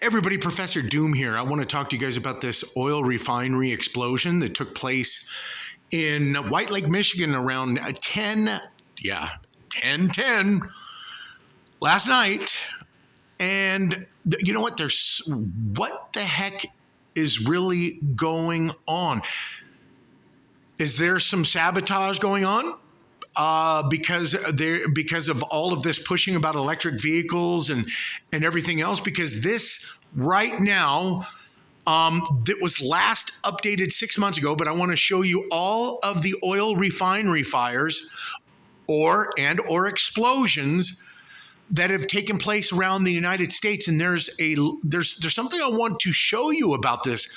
Everybody, Professor Doom here. I want to talk to you guys about this oil refinery explosion that took place in White Lake, Michigan around 10:10 last night. And you know what? What the heck is really going on? Is there some sabotage going on? Because of all of this pushing about electric vehicles and everything else, because this right now that was last updated 6 months ago, but I want to show you all of the oil refinery fires or explosions that have taken place around the United States. And there's something I want to show you about this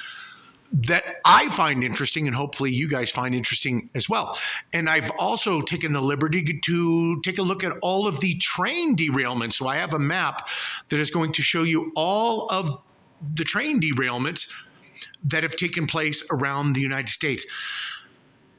that I find interesting, and hopefully you guys find interesting as well. And I've also taken the liberty to take a look at all of the train derailments. So I have a map that is going to show you all of the train derailments that have taken place around the United States.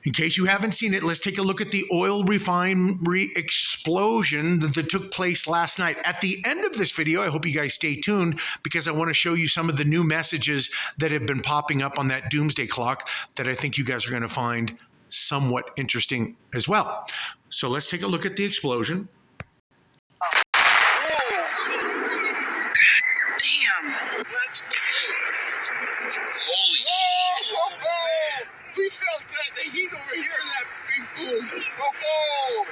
In case you haven't seen it, let's take a look at the oil refinery explosion that took place last night. At the end of this video, I hope you guys stay tuned because I want to show you some of the new messages that have been popping up on that doomsday clock that I think you guys are going to find somewhat interesting as well. So let's take a look at the explosion. Damn! Holy shit! We felt the heat over here in that big boom. Oh!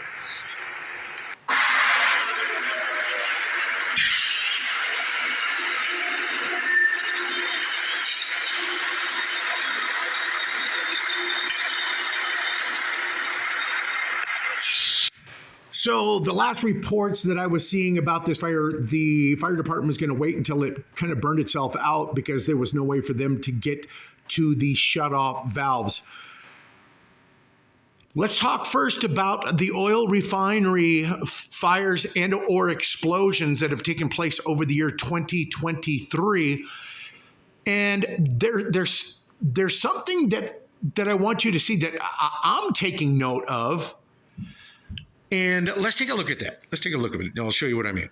So the last reports that I was seeing about this fire, the fire department was going to wait until it kind of burned itself out because there was no way for them to get to the shutoff valves. Let's talk first about the oil refinery fires and or explosions that have taken place over the year 2023. And there's something that I want you to see that I'm taking note of. And let's take a look at that. Let's take a look at it, and I'll show you what I mean.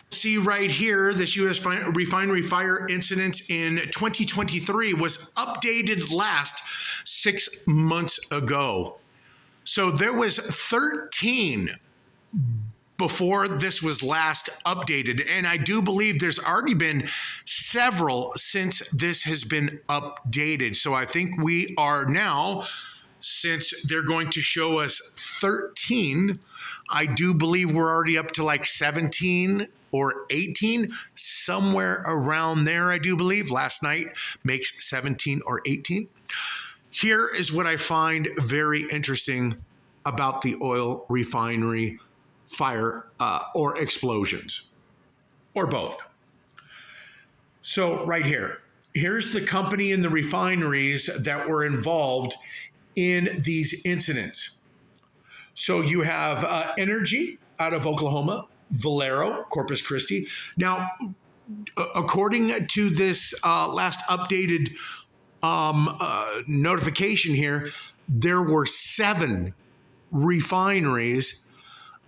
See right here, this U.S. refinery fire incidents in 2023 was updated last 6 months ago. So there was 13 before this was last updated. And I do believe there's already been several since this has been updated. So I think we are now, since they're going to show us 13, I do believe we're already up to like 17 or 18, somewhere around there, I do believe. Last night makes 17 or 18. Here is what I find very interesting about the oil refinery fire or explosions, or both. So right here, here's the company and the refineries that were involved in these incidents. So you have Energy out of Oklahoma, Valero, Corpus Christi. Now, according to this last updated notification here, there were 7 refineries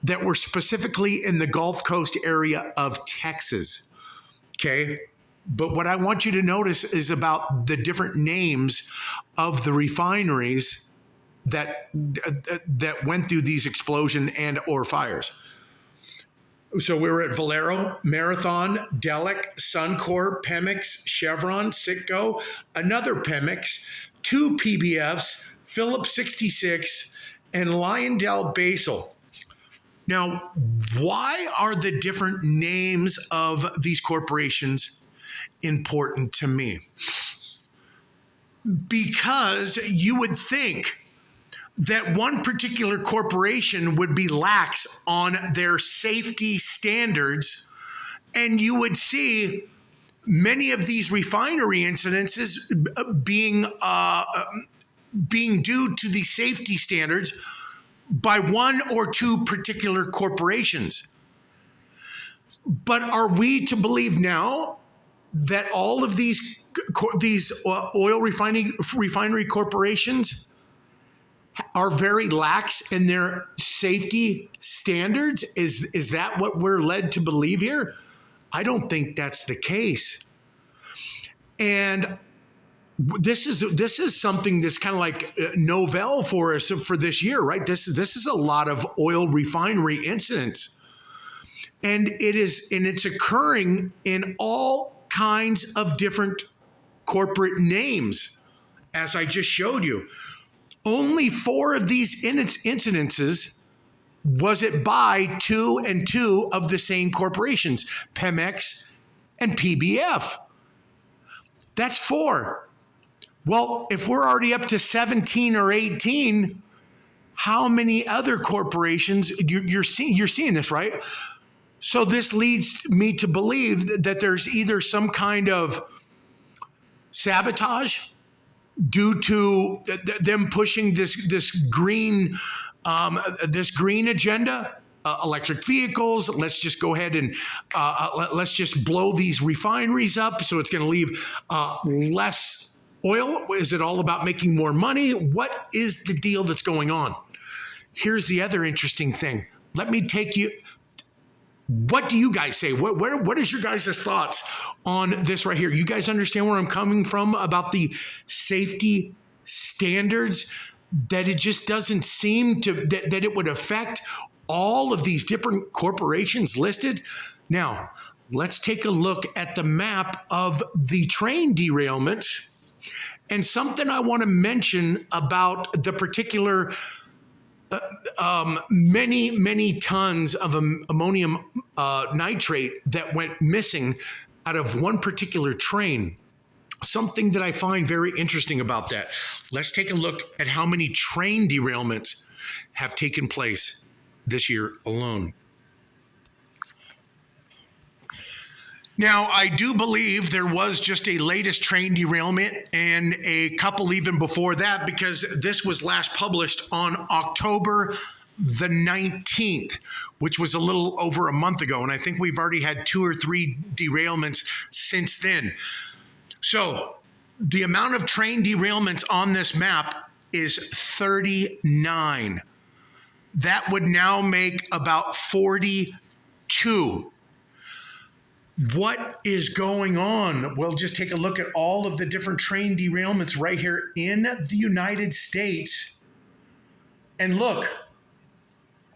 that were specifically in the Gulf Coast area of Texas. Okay. But what I want you to notice is about the different names of the refineries that went through these explosion and or fires. So we were at Valero, Marathon, Delek, Suncor, Pemex, Chevron, Citgo, another Pemex, 2 PBFs, Phillips 66, and Lyondell Basel. Now, why are the different names of these corporations important to me? Because you would think that one particular corporation would be lax on their safety standards, and you would see many of these refinery incidences being due to the safety standards by 1 or 2 particular corporations. But are we to believe now that all of these oil refinery corporations are very lax in their safety standards? Is that what we're led to believe here? I don't think that's the case. And this is something that's kind of like novel for us for this year, right? This is a lot of oil refinery incidents, and it's occurring in all kinds of different corporate names, as I just showed you. Only 4 of these incidences was it by two of the same corporations, Pemex and PBF. That's 4. Well, if we're already up to 17 or 18, how many other corporations you're seeing this, right? So this leads me to believe that there's either some kind of sabotage due to them pushing this green agenda, electric vehicles. Let's just go ahead and let's just blow these refineries up, so it's going to leave less oil. Is it all about making more money? What is the deal that's going on? Here's the other interesting thing. Let me take you. What do you guys say? What is your guys' thoughts on this right here? You guys understand where I'm coming from about the safety standards? That it just doesn't seem to, that it would affect all of these different corporations listed. Now, let's take a look at the map of the train derailments. And something I want to mention about the particular many tons of ammonium nitrate that went missing out of one particular train. Something that I find very interesting about that. Let's take a look at how many train derailments have taken place this year alone. Now, I do believe there was just a latest train derailment and a couple even before that, because this was last published on October the 19th, which was a little over a month ago. And I think we've already had 2 or 3 derailments since then. So the amount of train derailments on this map is 39. That would now make about 42. What is going on? We'll just take a look at all of the different train derailments right here in the United States. And look,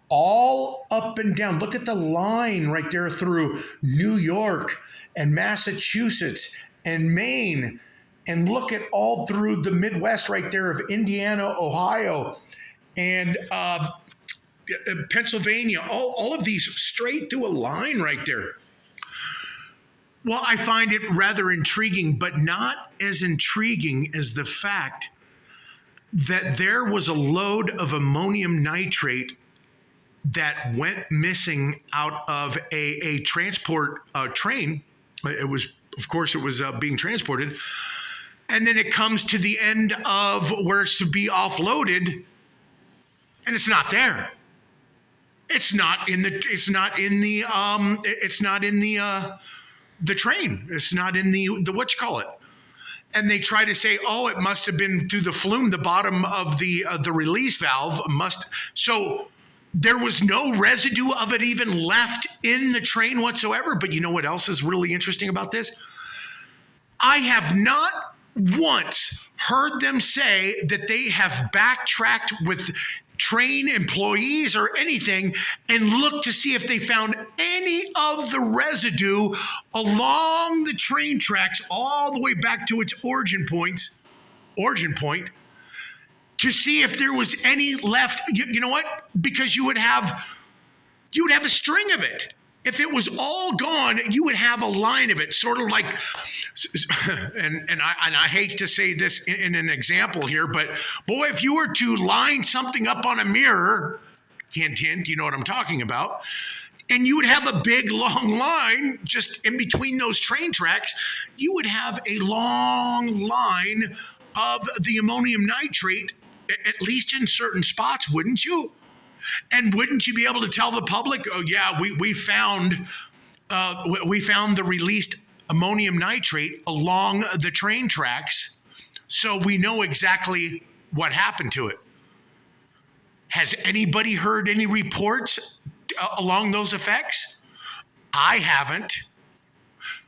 all up and down. Look at the line right there through New York and Massachusetts and Maine. And look at all through the Midwest right there of Indiana, Ohio, and Pennsylvania. All of these straight through a line right there. Well, I find it rather intriguing, but not as intriguing as the fact that there was a load of ammonium nitrate that went missing out of a transport train. It was, of course, it was being transported. And then it comes to the end of where it's to be offloaded, and it's not there. It's not in the train. It's not in the whatchamacallit. And they try to say, oh, it must have been through the flume, the bottom of the release valve so there was no residue of it even left in the train whatsoever. But you know what else is really interesting about this? I have not once heard them say that they have backtracked with train employees or anything and looked to see if they found any of the residue along the train tracks all the way back to its origin point to see if there was any left. You know what? Because you would have a string of it. If it was all gone, you would have a line of it, sort of like, and I hate to say this in an example here, but boy, if you were to line something up on a mirror, hint, hint, you know what I'm talking about, and you would have a big long line just in between those train tracks, you would have a long line of the ammonium nitrate, at least in certain spots, wouldn't you? And wouldn't you be able to tell the public, oh yeah, we found the released ammonium nitrate along the train tracks, so we know exactly what happened to it? Has anybody heard any reports along those effects? I haven't.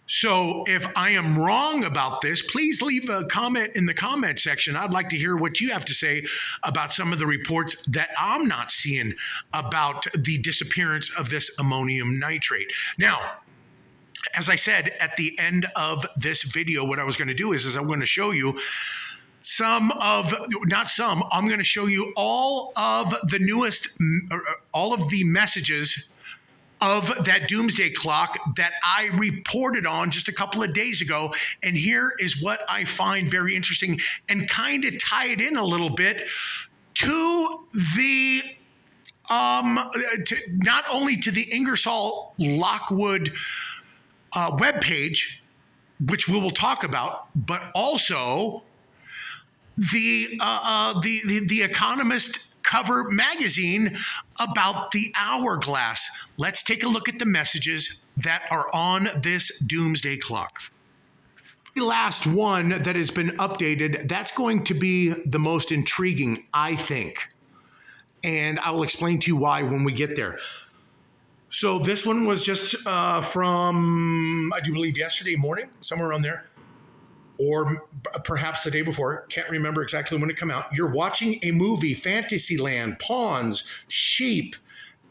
So if I am wrong about this, please leave a comment in the comment section. I'd like to hear what you have to say about some of the reports that I'm not seeing about the disappearance of this ammonium nitrate. Now, as I said at the end of this video, what I was going to do is I'm going to show you I'm going to show you all of the newest, all of the messages of that doomsday clock that I reported on just a couple of days ago. And here is what I find very interesting and kind of tie it in a little bit to the not only to the Ingersoll Lockwood webpage, which we will talk about, but also the Economist cover magazine about the Hourglass. Let's take a look at the messages that are on this doomsday clock. The last one that has been updated, that's going to be the most intriguing, I think. And I will explain to you why when we get there. So this one was just from, I do believe, yesterday morning, somewhere around there, or perhaps the day before. Can't remember exactly when it came out. You're watching a movie, Fantasyland, pawns, sheep.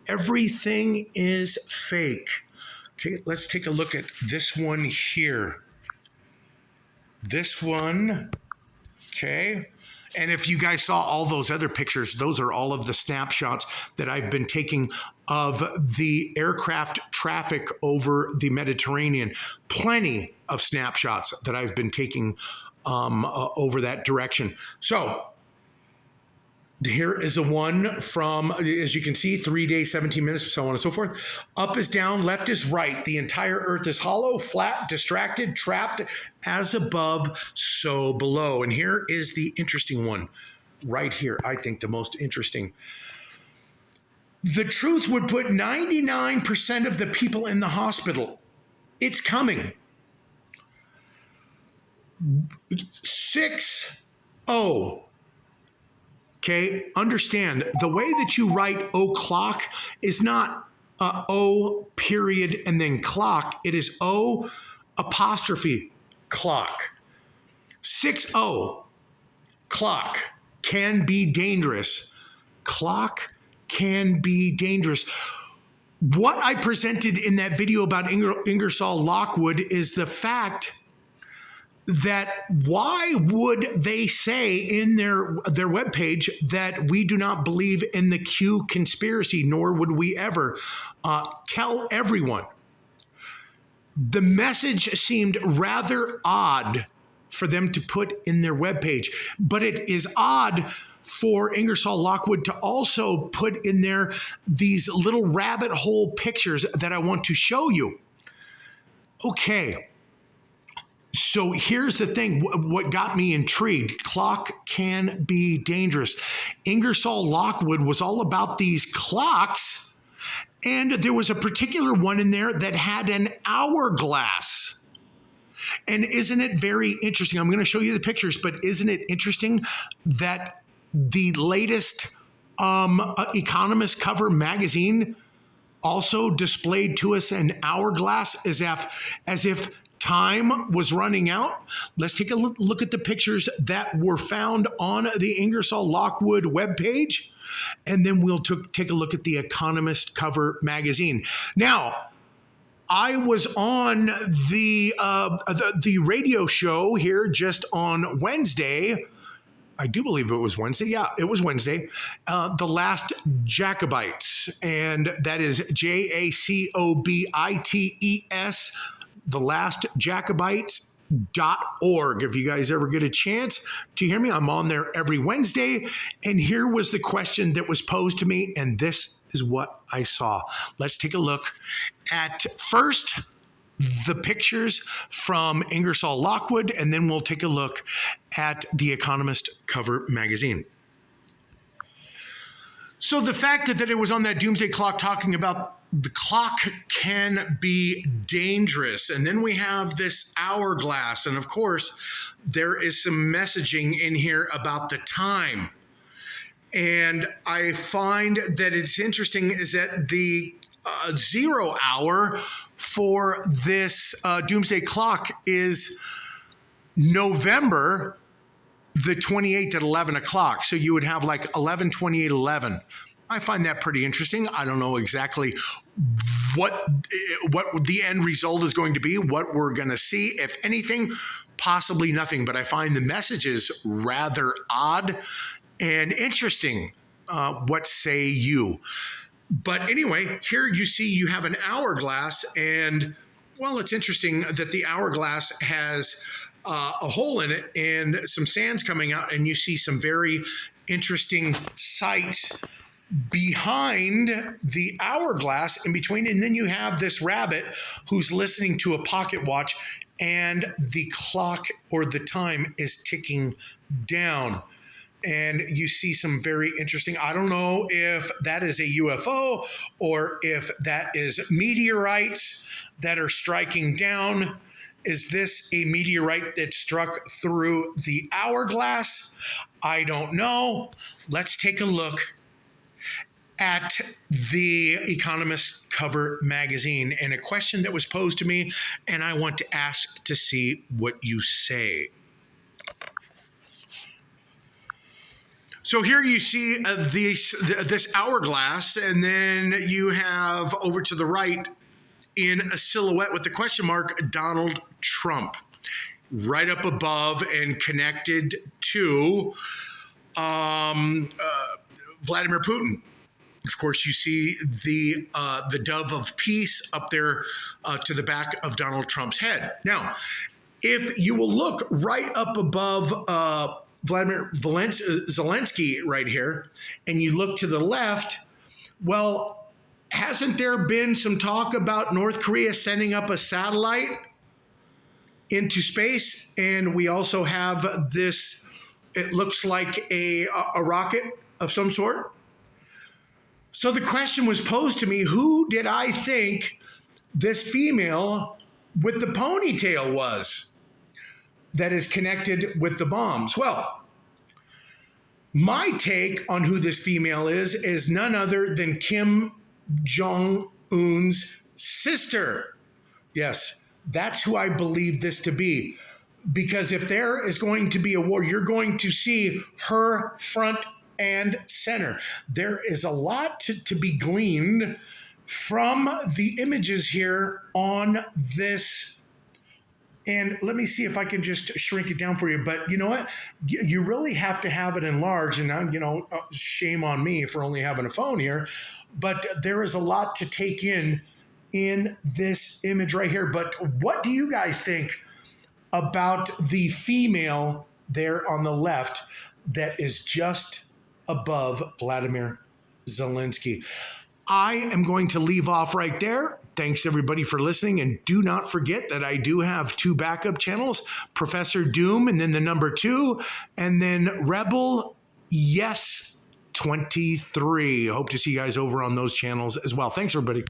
Everything is fake. Okay, let's take a look at this one here. This one, okay. And if you guys saw all those other pictures, those are all of the snapshots that I've been taking of the aircraft traffic over the Mediterranean. Plenty of snapshots that I've been taking over that direction. So here is the one from, as you can see, 3 days, 17 minutes, so on and so forth. Up is down, left is right. The entire earth is hollow, flat, distracted, trapped, as above, so below. And here is the interesting one right here. I think the most interesting. The truth would put 99% of the people in the hospital. It's coming. 6-0. Okay, understand the way that you write o'clock is not O period and then clock. It is O apostrophe clock. 6-0 clock can be dangerous. Clock can be dangerous. What I presented in that video about Ingersoll Lockwood is the fact that why would they say in their webpage that we do not believe in the Q conspiracy, nor would we ever tell everyone. The message seemed rather odd for them to put in their webpage, but it is odd for Ingersoll Lockwood to also put in there these little rabbit hole pictures that I want to show you. Okay. So here's the thing, what got me intrigued. Clock can be dangerous. Ingersoll Lockwood was all about these clocks, and there was a particular one in there that had an hourglass. And isn't it very interesting? I'm going to show you the pictures, but isn't it interesting that the latest Economist cover magazine also displayed to us an hourglass as if time was running out? Let's take a look at the pictures that were found on the Ingersoll Lockwood webpage, and then we'll take a look at the Economist cover magazine. Now, I was on the radio show here just on Wednesday. I do believe it was Wednesday. Yeah, it was Wednesday. The Last Jacobites, and that is JACOBITES. thelastjacobites.org. If you guys ever get a chance to hear me, I'm on there every Wednesday. And here was the question that was posed to me, and this is what I saw. Let's take a look at first the pictures from Ingersoll Lockwood, and then we'll take a look at the Economist cover magazine. So the fact that it was on that doomsday clock talking about the clock can be dangerous. And then we have this hourglass. And of course, there is some messaging in here about the time. And I find that it's interesting is that the 0 hour for this doomsday clock is November the 28th at 11 o'clock. So you would have like 11, 28, 11. I find that pretty interesting. I don't know exactly what the end result is going to be, what we're going to see. If anything, possibly nothing. But I find the messages rather odd and interesting. What say you? But anyway, here you see you have an hourglass, and well, it's interesting that the hourglass has a hole in it and some sand's coming out, and you see some very interesting sights behind the hourglass in between. And then you have this rabbit who's listening to a pocket watch, and the clock or the time is ticking down. And you see some very interesting, I don't know if that is a UFO or if that is meteorites that are striking down. Is this a meteorite that struck through the hourglass? I don't know. Let's take a look at the Economist cover magazine, and a question that was posed to me, and I want to ask to see what you say. So here you see this hourglass, and then you have over to the right in a silhouette with the question mark, Donald Trump, right up above and connected to Vladimir Putin. Of course, you see the dove of peace up there to the back of Donald Trump's head. Now, if you will look right up above Vladimir Zelensky right here, and you look to the left, well, hasn't there been some talk about North Korea sending up a satellite into space? And we also have this, it looks like a rocket of some sort. So the question was posed to me, who did I think this female with the ponytail was that is connected with the bombs? Well, my take on who this female is none other than Kim Jong-un's sister. Yes, that's who I believe this to be. Because if there is going to be a war, you're going to see her front and center. There is a lot to be gleaned from the images here on this. And let me see if I can just shrink it down for you. But you know what? You really have to have it enlarged. And, shame on me for only having a phone here. But there is a lot to take in this image right here. But what do you guys think about the female there on the left that is just above Vladimir Zelensky? I am going to leave off right there. Thanks everybody for listening. And do not forget that I do have 2 backup channels, Professor Doom and then the number 2, and then Rebel Yes 23. Hope to see you guys over on those channels as well. Thanks everybody.